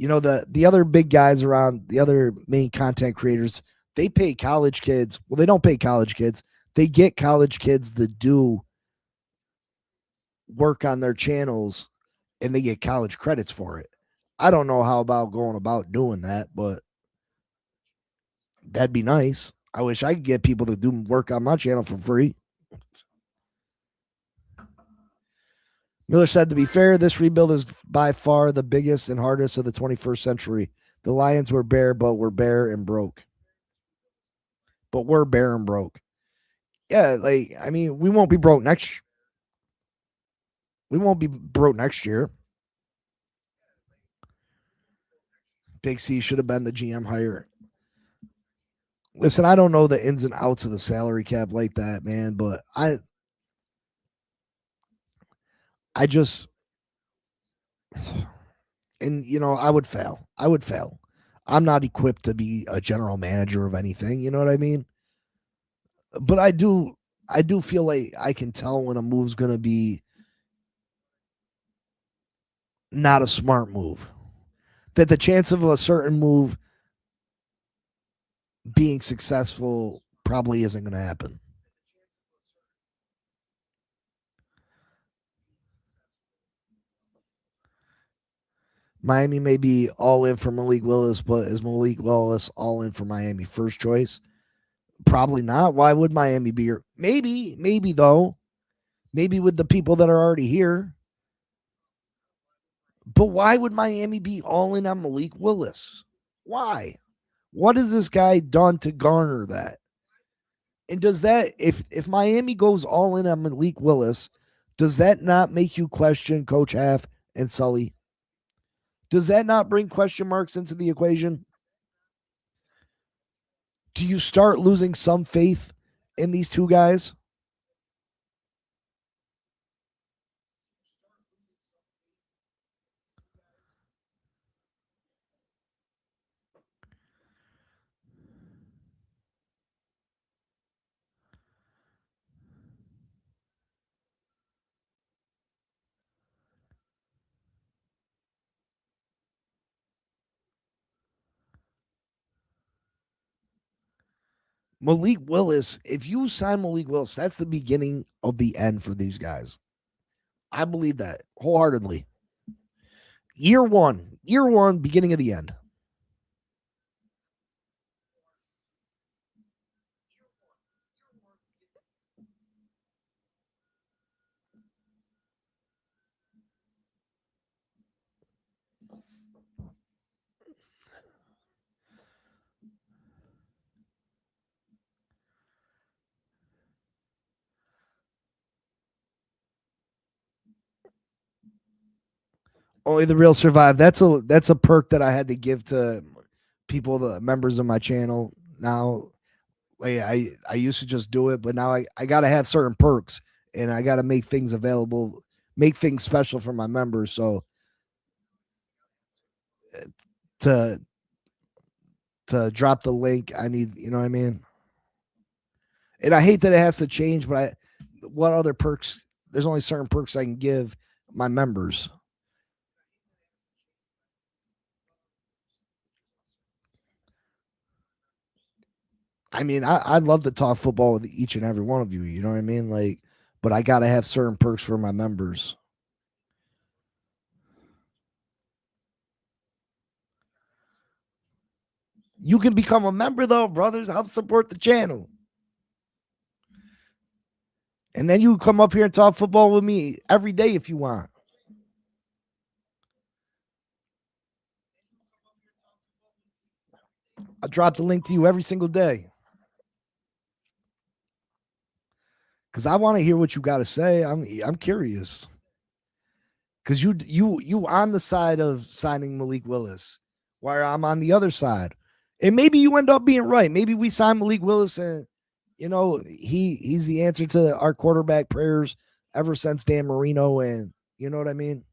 You know, the other big guys around, the other main content creators, they pay college kids. Well, they don't pay college kids. They get college kids to do work on their channels, and they get college credits for it. I don't know how about going about doing that, but that'd be nice. I wish I could get people to do work on my channel for free. Miller said, to be fair, this rebuild is by far the biggest and hardest of the 21st century. The Lions were bare, but we're bare and broke. Yeah, like, I mean, we won't be broke next year. Big C should have been the GM hire. Listen, I don't know the ins and outs of the salary cap like that, man, but I just, and you know, I would fail. I'm not equipped to be a general manager of anything, you know what I mean? But I do feel like I can tell when a move's going to be not a smart move. That the chance of a certain move being successful probably isn't going to happen. Miami may be all in for Malik Willis, but is Malik Willis all in for Miami first choice? Probably not. Why would Miami be here? Maybe though. Maybe with the people that are already here. But why would Miami be all in on Malik Willis? Why? What has this guy done to garner that? And does that, if Miami goes all in on Malik Willis, does that not make you question Coach Half and Sully? Does that not bring question marks into the equation? Do you start losing some faith in these two guys? Malik Willis, if you sign Malik Willis, that's the beginning of the end for these guys. I believe that wholeheartedly. Year one, beginning of the end. Only the real survive. That's a perk that I had to give to people, the members of my channel. Now, like I used to just do it, but now I got to have certain perks, and I got to make things available, make things special for my members. So to drop the link, I need, you know what I mean? And I hate that it has to change, but what other perks? There's only certain perks I can give my members. I mean, I'd love to talk football with each and every one of you. You know what I mean? Like, but I got to have certain perks for my members. You can become a member, though, brothers. Help support the channel. And then you come up here and talk football with me every day if you want. I drop the link to you every single day. Because I want to hear what you got to say. I'm curious. Because you on the side of signing Malik Willis, while I'm on the other side. And maybe you end up being right. Maybe we sign Malik Willis and he's the answer to our quarterback prayers ever since Dan Marino, and you know what I mean?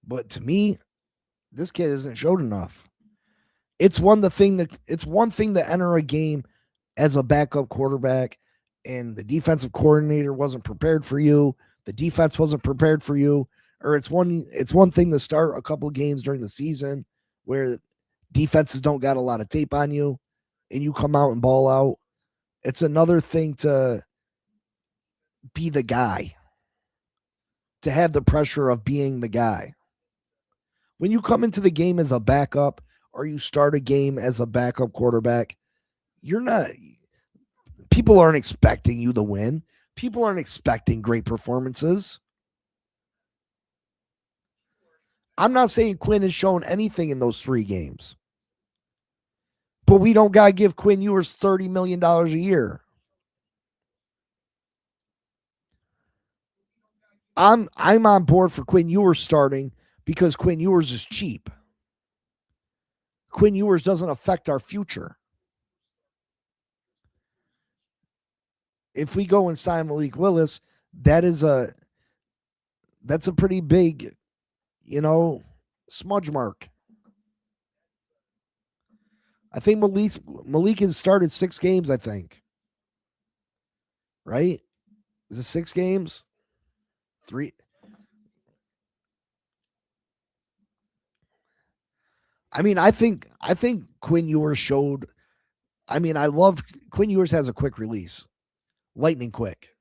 But to me, this kid isn't showed enough. It's one thing to enter a game as a backup quarterback, and the defensive coordinator wasn't prepared for you. The defense wasn't prepared for you. Or it's one thing to start a couple of games during the season where defenses don't got a lot of tape on you and you come out and ball out. It's another thing to be the guy, to have the pressure of being the guy. When you come into the game as a backup or you start a game as a backup quarterback, people aren't expecting you to win. People aren't expecting great performances. I'm not saying Quinn has shown anything in those 3 games, but we don't got to give Quinn Ewers $30 million a year. I'm on board for Quinn Ewers starting because Quinn Ewers is cheap. Quinn Ewers doesn't affect our future. If we go and sign Malik Willis, that's a pretty big, smudge mark. I think Malik has started 6 games, I think. Right? Is it 6 games? 3. I mean, I think Quinn Ewers showed. I mean, I loved Quinn Ewers has a quick release, lightning quick.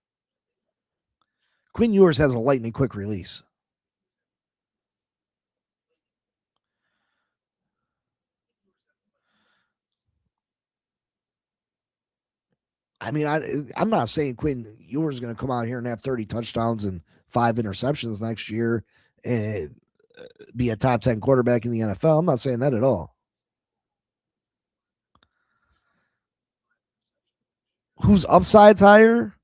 Quinn Ewers has a lightning quick release. I mean, I'm not saying Quinn Ewers is going to come out here and have 30 touchdowns and 5 interceptions next year and be a top 10 quarterback in the NFL. I'm not saying that at all. Whose upside's higher?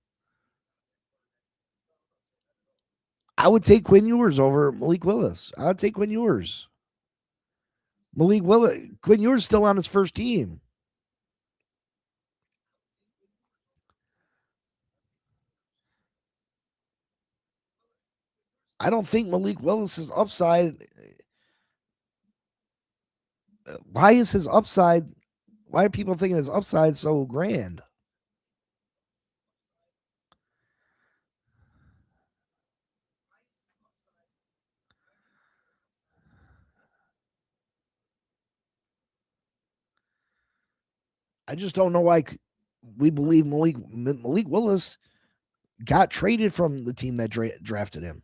I would take Quinn Ewers over Malik Willis. I would take Quinn Ewers. Quinn Ewers still on his first team. I don't think Malik Willis's upside. Why is his upside? Why are people thinking his upside so grand? I just don't know why we believe Malik Willis got traded from the team that drafted him.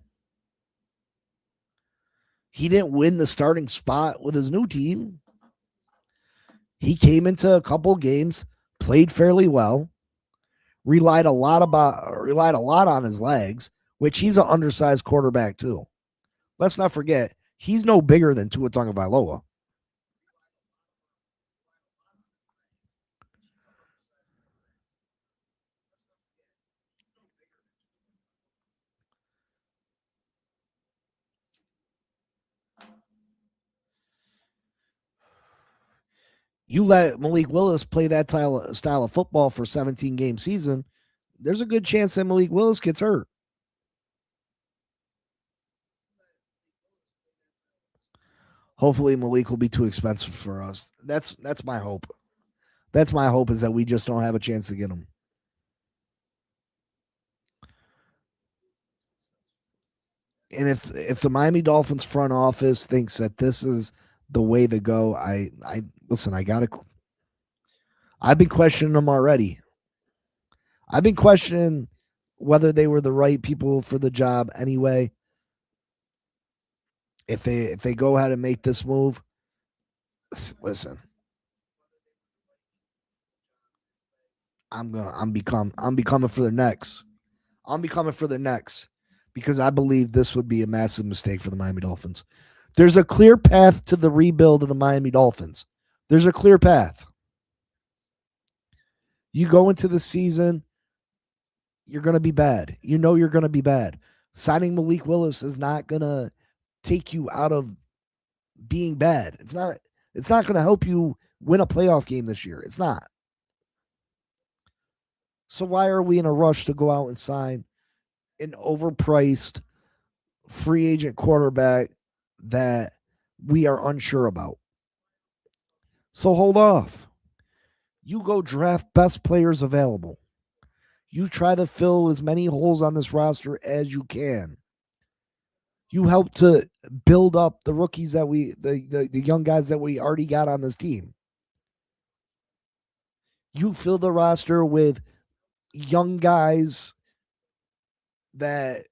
He didn't win the starting spot with his new team. He came into a couple games, played fairly well, relied a lot on his legs, which he's an undersized quarterback too. Let's not forget, he's no bigger than Tua Tagovailoa. You let Malik Willis play that style of football for 17-game season, there's a good chance that Malik Willis gets hurt. Hopefully Malik will be too expensive for us. That's my hope. That's my hope, is that we just don't have a chance to get him. And if the Miami Dolphins front office thinks that this is the way to go, I listen, I've been questioning them already. I've been questioning whether they were the right people for the job anyway. If they go ahead and make this move, listen, I'm becoming for the next. I'm becoming for the next because I believe this would be a massive mistake for the Miami Dolphins. There's a clear path to the rebuild of the Miami Dolphins. There's a clear path. You go into the season, you're going to be bad. You know you're going to be bad. Signing Malik Willis is not going to take you out of being bad. It's not going to help you win a playoff game this year. It's not. So why are we in a rush to go out and sign an overpriced free agent quarterback that we are unsure about? So hold off. You go draft best players available. You try to fill as many holes on this roster as you can. You help to build up the rookies that the young guys that we already got on this team. You fill the roster with young guys that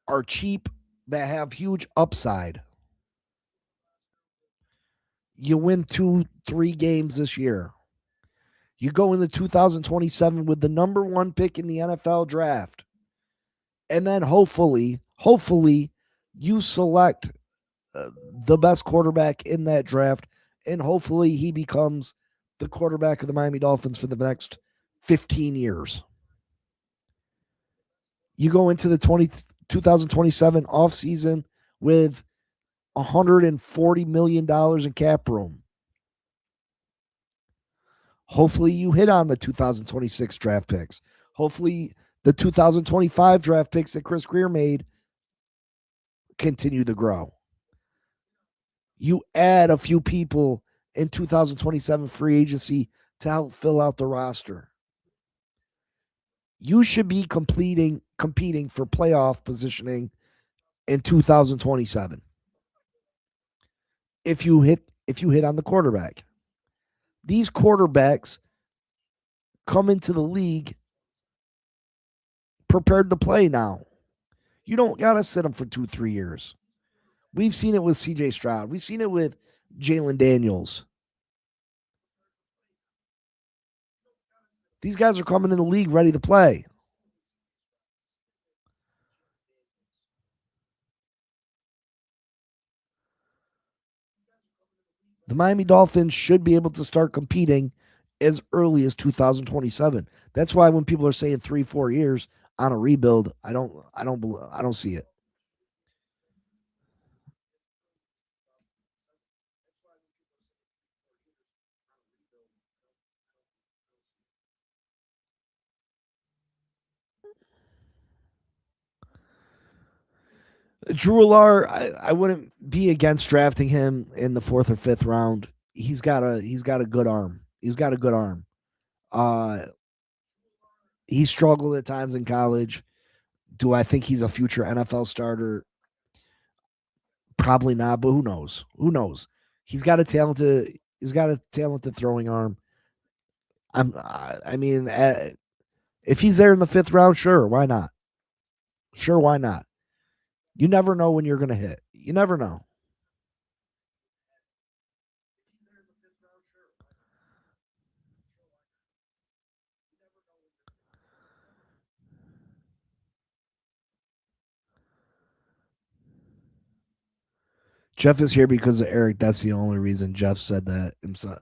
are cheap, that have huge upside. You win 2-3 games this year. You go into 2027 with the number 1 pick in the NFL draft. And then hopefully you select the best quarterback in that draft, and hopefully he becomes the quarterback of the Miami Dolphins for the next 15 years. You go into the 2027 offseason with $140 million in cap room. Hopefully you hit on the 2026 draft picks. Hopefully the 2025 draft picks that Chris Grier made continue to grow. You add a few people in 2027 free agency to help fill out the roster. You should be competing for playoff positioning in 2027. If you hit on the quarterback. These quarterbacks come into the league prepared to play now. You don't got to sit them for 2-3 years. We've seen it with CJ Stroud. We've seen it with Jalen Daniels. These guys are coming in the league ready to play. The Miami Dolphins should be able to start competing as early as 2027. That's why when people are saying 3-4 years on a rebuild, I don't see it. Drew Lar, I wouldn't be against drafting him in the 4th or 5th round. He's got a good arm. He's got a good arm. He struggled at times in college. Do I think he's a future NFL starter? Probably not, but who knows? Who knows? He's got a talented throwing arm. If he's there in the 5th round, sure, why not? Sure, why not? You never know when you're going to hit. You never know. Jeff is here because of Eric. That's the only reason Jeff said that himself.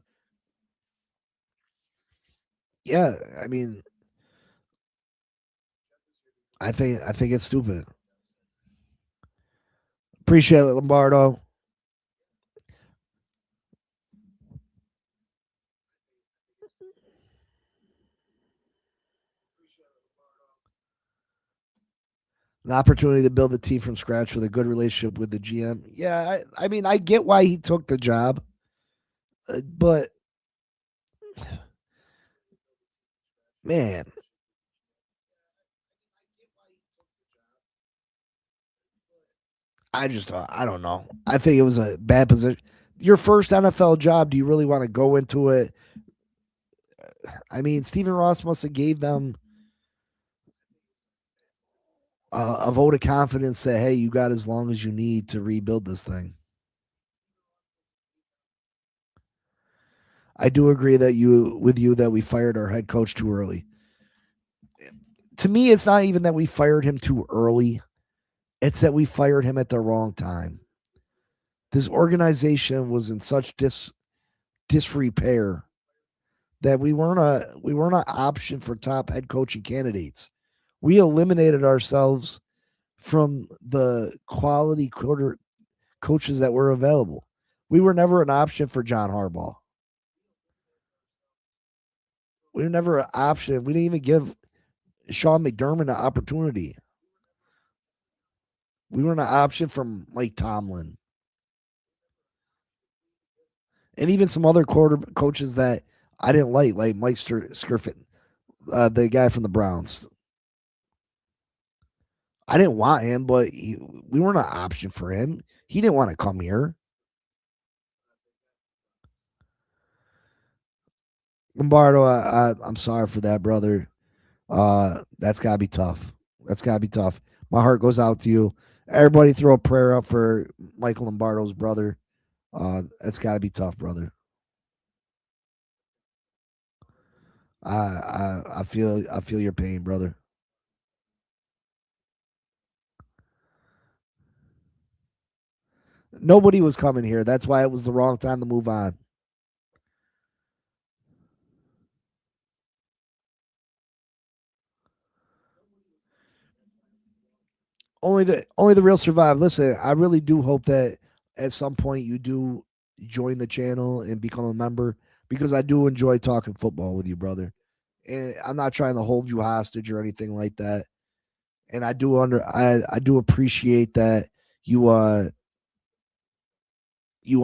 Yeah, I mean, I think it's stupid. Appreciate it, Lombardo. An opportunity to build a team from scratch with a good relationship with the GM. Yeah, I mean, I get why he took the job, but man, I don't know. I think it was a bad position. Your first NFL job, do you really want to go into it? I mean, Stephen Ross must have gave them a vote of confidence that, hey, you got as long as you need to rebuild this thing. I do agree that that we fired our head coach too early. To me, it's not even that we fired him too early. It's that we fired him at the wrong time. This organization was in such disrepair that we weren't an option for top head coaching candidates. We eliminated ourselves from the quality coaches that were available. We were never an option for John Harbaugh. We were never an option. We didn't even give Sean McDermott an opportunity. We were an option for Mike Tomlin. And even some other coaches that I didn't like Mike Skirfin, the guy from the Browns. I didn't want him, but we weren't an option for him. He didn't want to come here. Lombardo, I'm sorry for that, brother. That's gotta be tough. That's gotta be tough. My heart goes out to you. Everybody, throw a prayer up for Michael Lombardo's brother. That's gotta be tough, brother. I feel your pain, brother. Nobody was coming here. That's why it was the wrong time to move on. Only the real survive. Listen, I really do hope that at some point you do join the channel and become a member because I do enjoy talking football with you, brother. And I'm not trying to hold you hostage or anything like that. And I do appreciate that you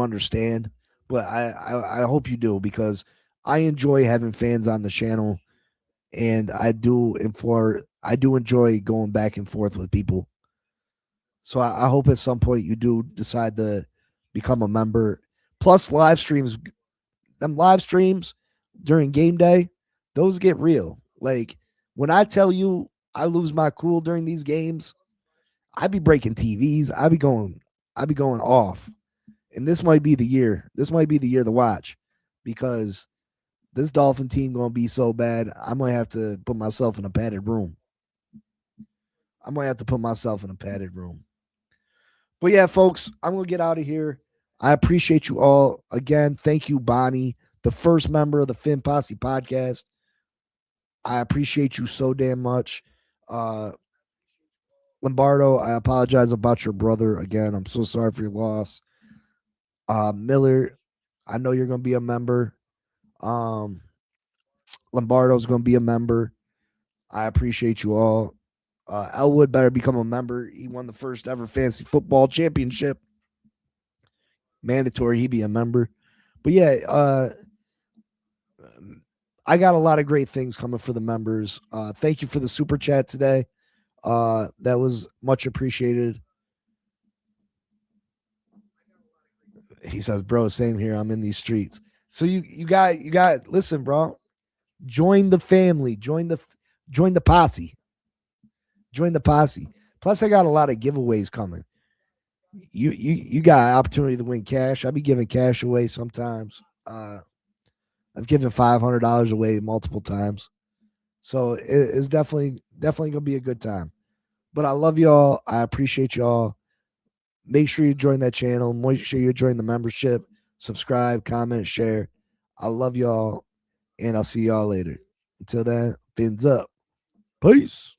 understand, but I hope you do because I enjoy having fans on the channel, and I do enjoy going back and forth with people. So I hope at some point you do decide to become a member. Plus them live streams during game day, those get real. Like when I tell you I lose my cool during these games, I be breaking TVs. I be going off. And this might be the year. This might be the year to watch because this Dolphin team gonna be so bad. I might have to put myself in a padded room. I might have to put myself in a padded room. But yeah, folks, I'm gonna get out of here. I appreciate you all again. Thank you, Bonnie, the first member of the Finn Posse podcast. I appreciate you so damn much. Lombardo, I apologize about your brother again. I'm so sorry for your loss. Miller, I know you're gonna be a member. Lombardo's gonna be a member. I appreciate you all. Elwood better become a member. He won the first ever fantasy football championship. Mandatory he be a member. But yeah, I got a lot of great things coming for the members. Thank you for the super chat today. That was much appreciated. He says, bro, same here. I'm in these streets. So you got listen, bro. Join the family. Join the posse. Join the posse. Plus, I got a lot of giveaways coming. You got an opportunity to win cash. I'll be giving cash away sometimes. I've given $500 away multiple times. So it's definitely gonna be a good time. But I love y'all. I appreciate y'all. Make sure you join that channel. Make sure you join the membership. Subscribe, comment, share. I love y'all, and I'll see y'all later. Until then, fins up. Peace.